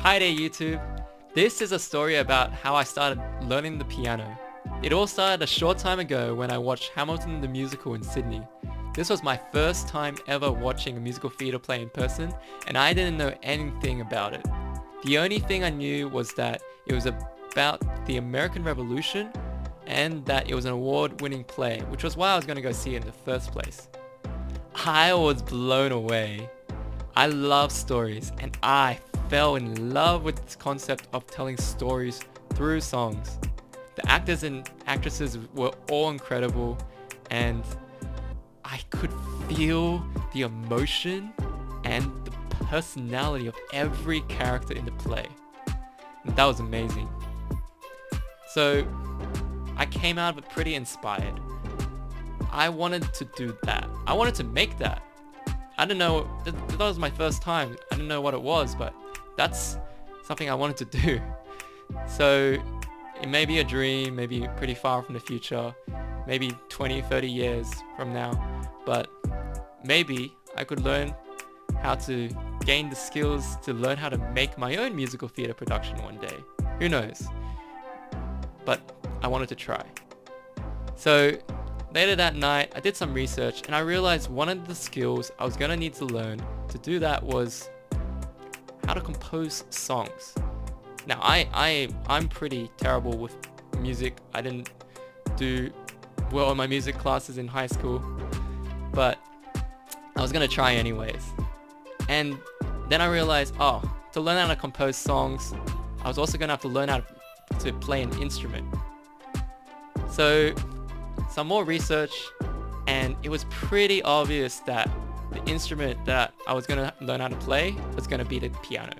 Hi there YouTube. This is a story about how I started learning the piano. It all started a short time ago when I watched Hamilton the musical in Sydney. This was my first time ever watching a musical theatre play in person, and I didn't know anything about it. The only thing I knew was that it was about the American Revolution and that it was an award-winning play, which was why I was going to go see it in the first place. I was blown away. I love stories, and I fell in love with this concept of telling stories through songs. The actors and actresses were all incredible, and I could feel the emotion and the personality of every character in the play. And that was amazing. So I came out of it pretty inspired. I wanted to do that. I wanted to make that. I don't know, that was my first time. I didn't know what it was, but that's something I wanted to do. So it may be a dream, maybe pretty far from the future, maybe 20, 30 years from now, but maybe I could learn how to gain the skills to learn how to make my own musical theatre production one day. Who knows? But I wanted to try. So later that night, I did some research and I realized one of the skills I was going to need to learn to do that was how to compose songs. Now, I'm pretty terrible with music. I didn't do well in my music classes in high school, but I was going to try anyways. And then I realized, to learn how to compose songs, I was also going to have to learn how to play an instrument. So some more research, and it was pretty obvious that the instrument that I was going to learn how to play was going to be the piano.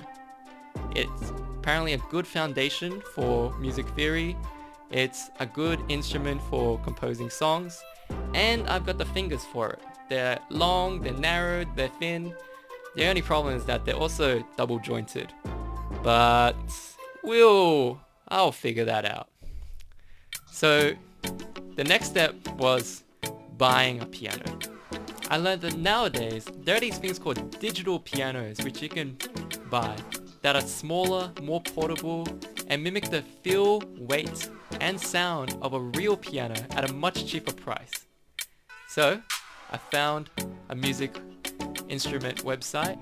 It's apparently a good foundation for music theory. It's a good instrument for composing songs, and I've got the fingers for it. They're long, they're narrow, they're thin. The only problem is that they're also double jointed, but I'll figure that out. So the next step was buying a piano. I learned that nowadays there are these things called digital pianos which you can buy that are smaller, more portable, and mimic the feel, weight, and sound of a real piano at a much cheaper price. So I found a music instrument website,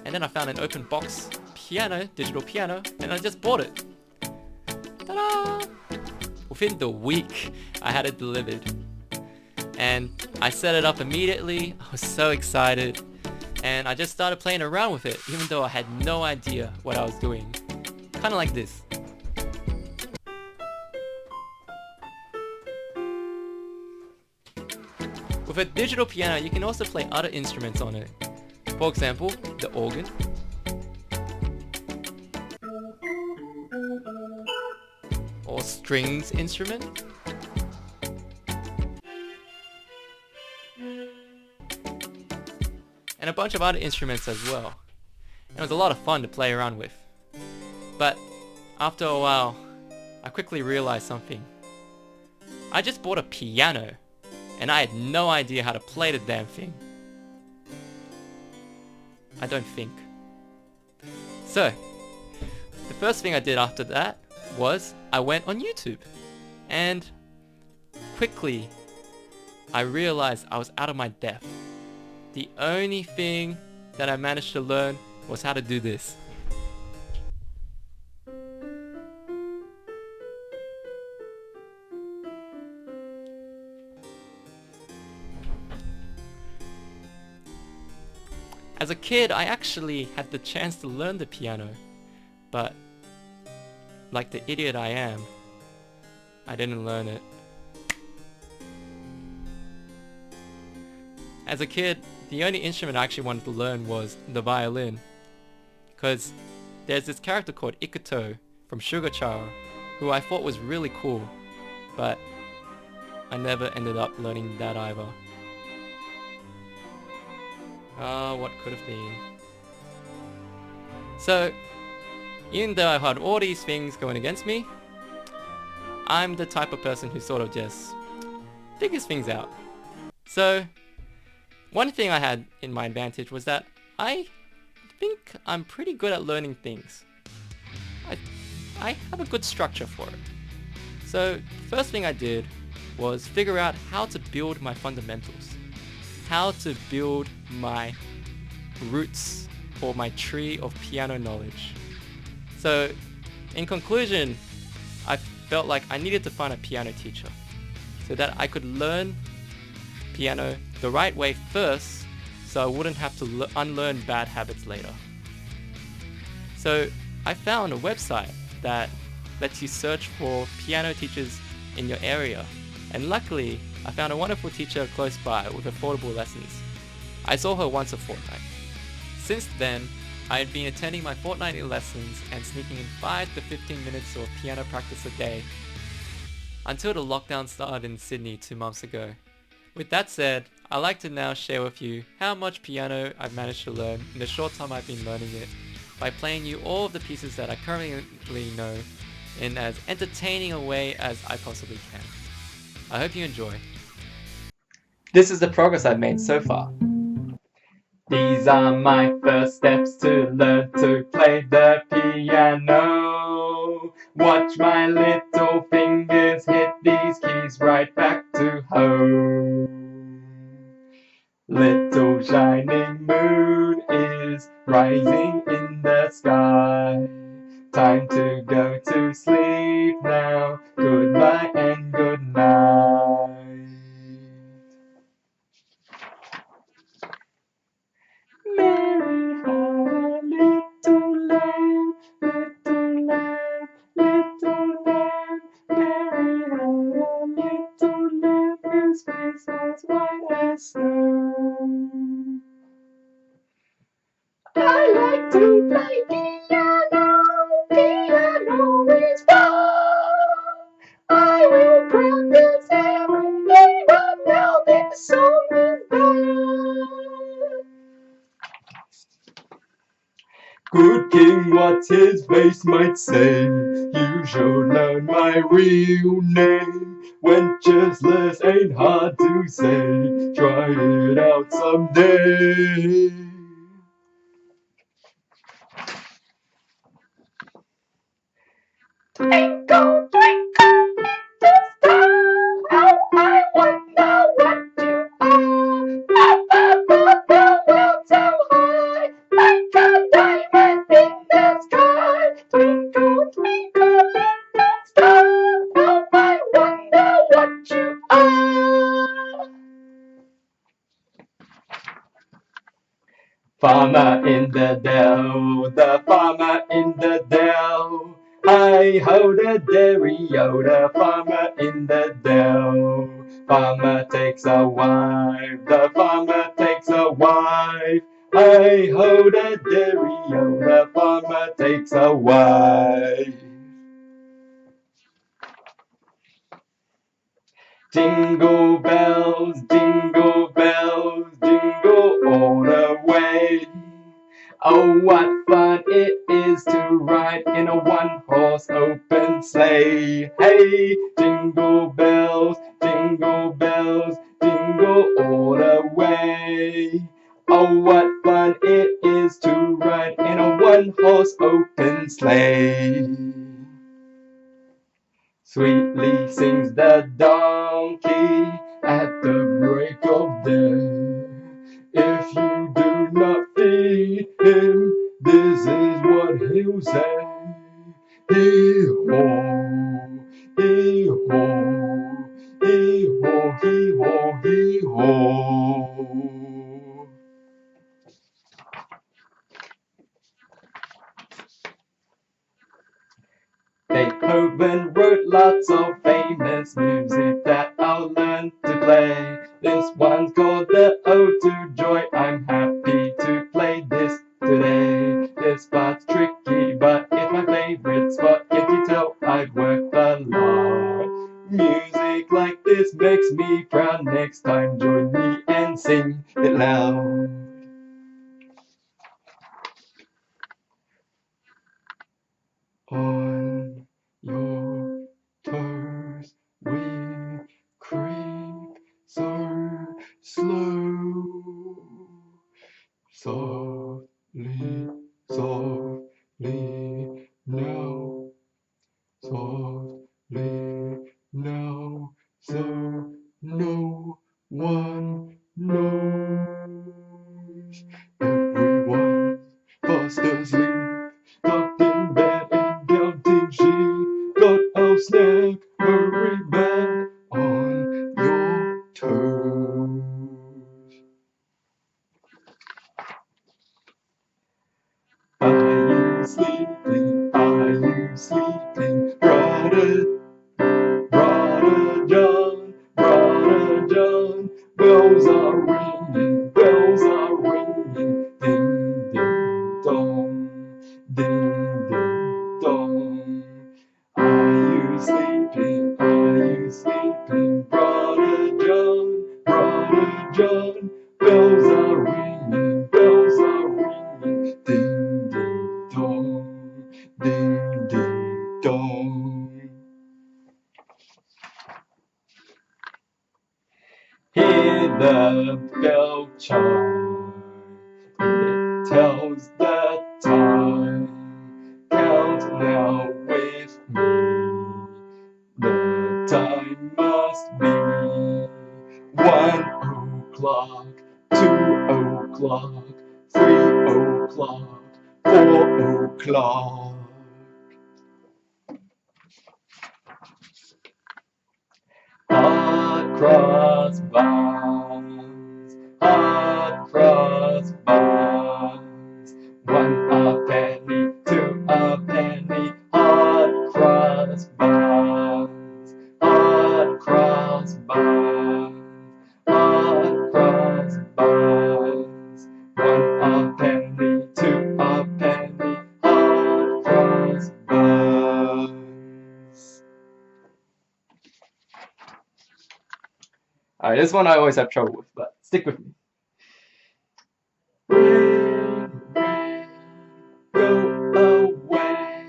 and then I found an open box piano, digital piano, and I just bought it. Ta-da! Within the week, I had it delivered. And I set it up immediately. I was so excited. And I just started playing around with it, even though I had no idea what I was doing. Kind of like this. With a digital piano, you can also play other instruments on it. For example, the organ. Or strings instrument. And a bunch of other instruments as well. And it was a lot of fun to play around with. But after a while, I quickly realized something. I just bought a piano, and I had no idea how to play the damn thing. I don't think. So, the first thing I did after that was I went on YouTube. And quickly, I realized I was out of my depth. The only thing that I managed to learn was how to do this. As a kid, I actually had the chance to learn the piano, but like the idiot I am, I didn't learn it. As a kid, the only instrument I actually wanted to learn was the violin, because there's this character called Ikuto from Sugar Chara, who I thought was really cool, but I never ended up learning that either. What could have been? So, even though I had all these things going against me, I'm the type of person who sort of just figures things out. So, one thing I had in my advantage was that I think I'm pretty good at learning things. I have a good structure for it. So first thing I did was figure out how to build my fundamentals, how to build my roots or my tree of piano knowledge. So in conclusion, I felt like I needed to find a piano teacher so that I could learn piano the right way first so I wouldn't have to unlearn bad habits later. So I found a website that lets you search for piano teachers in your area, and luckily I found a wonderful teacher close by with affordable lessons. I saw her once a fortnight. Since then, I had been attending my fortnightly lessons and sneaking in 5 to 15 minutes of piano practice a day until the lockdown started in Sydney 2 months ago. With that said, I'd like to now share with you how much piano I've managed to learn in the short time I've been learning it by playing you all of the pieces that I currently know in as entertaining a way as I possibly can. I hope you enjoy. This is the progress I've made so far. These are my first steps to learn to play the piano. Watch my little fingers hit these keys right back to home. Little shining moon is rising in the sky. Time to go to sleep now. Goodbye and good night. Mary had a little lamb, little lamb, little lamb. Mary had a little lamb whose face was white as snow. I like to play piano, piano is fun. I will practice every day, but now this song is done. Good king, what his face might say, you should learn my real name. Wenceslas ain't hard to say, try it out someday. Twinkle, twinkle, little star, how I wonder what you are. Up above the world so high, like a diamond in the sky. Twinkle, twinkle, little star, how I wonder what you are. Farmer in the dell, the farmer in the dell. Hi-ho, the dairy-o, the farmer in the dell. Farmer takes a wife, the farmer takes a wife. Hi-ho, the dairy-o, the farmer takes a wife. Jingle bells, jingle bells, jingle all the way. Oh, what fun it is to ride in a one-horse open sleigh. Hey, jingle bells, jingle bells, jingle all the way. Oh, what fun it is to ride in a one-horse open sleigh. Sweetly sings the donkey at the break of day. If you do not feed him, this is what he'll say. Hee-haw, hee-haw, hee-haw, hee-haw, hee-haw. Beethoven wrote lots of famous music that I'll learn to play. This one's called the Ode to Joy. I'm happy to play this today. This part's tricky, but it's my favorite spot. Can't you tell I've worked a lot? Music like this makes me proud. Next time join me and sing it loud. On your toes we creep so slow, softly, softly, now softly now, so no one knows. Everyone's fast asleep, tucked in bed and counting sheep. Got a snack, hurry back on your toes. Are you sleeping? Are you sleeping? Brother John, Brother John. Bells are ringing, bells are ringing. Ding, ding, dong, ding, ding, dong. Are you sleeping? Are you sleeping? Brother John, Brother John. Bells are ringing, bells are ringing. Ding, ding, dong, ding, ding, dong. Hear the bell chime, it tells the time. Count now with me, the time must be 1 o'clock, 2 o'clock, 3 o'clock, 4 o'clock. Hot cross buns, hot cross buns. 1 a penny, 2 a penny, hot cross buns, hot cross buns, hot cross buns. 1 a penny, 2 a penny, hot cross buns. Alright, this one I always have trouble with, but stick with me. Rain, rain, go away,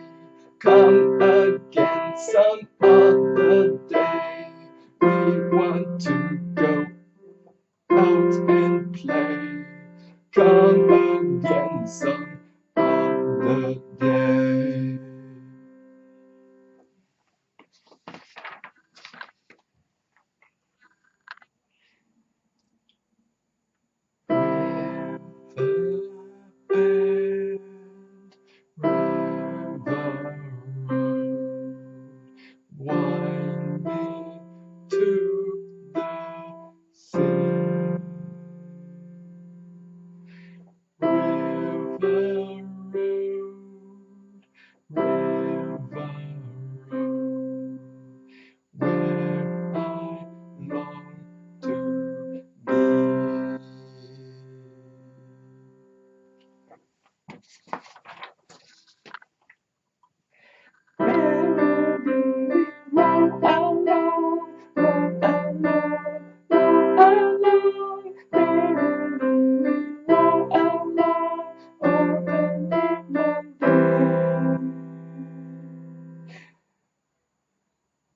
come again some other day. We want to go out and play, come again some other day. Wind me to the sea. River road, river road, where I long to be.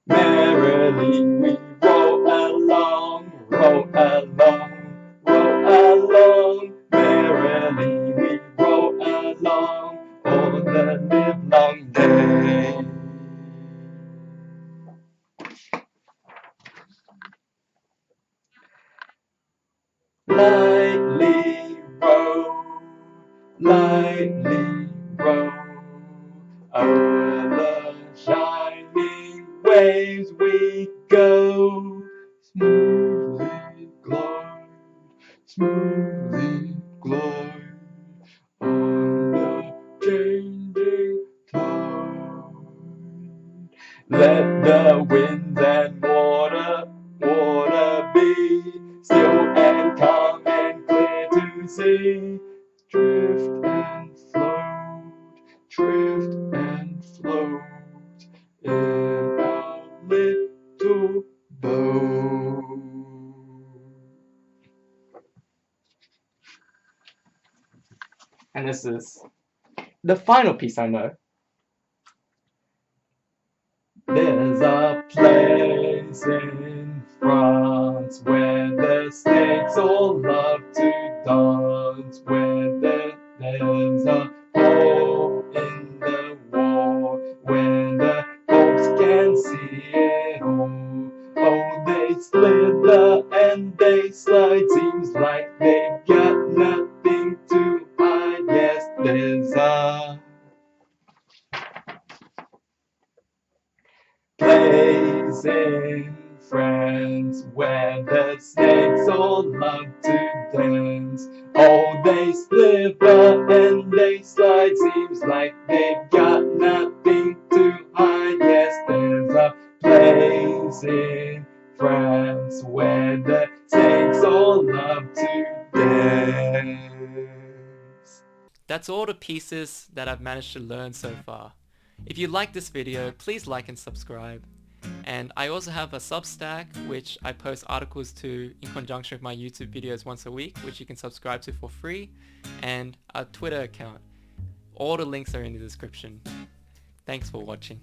Merrily we roll along, roll along, roll along. Merrily we roll along all the livelong day. Lightly row over the shining waves we go. Smoothly glide on the changing tide. Let the winds and water be still and calm and clear to see. Drift and float in our little boat. And this is the final piece I know. There's a place in France where the snakes all love to dance, where there's a hole in the wall where the folks place in France where the snakes all love to dance. Oh, they slither and they slide, seems like they've got nothing to hide. Yes, there's a place in France where the snakes all love to dance. That's all the pieces that I've managed to learn so far. If you like this video, please like and subscribe. And I also have a Substack which I post articles to in conjunction with my YouTube videos once a week, which you can subscribe to for free, and a Twitter account. All the links are in the description. Thanks for watching.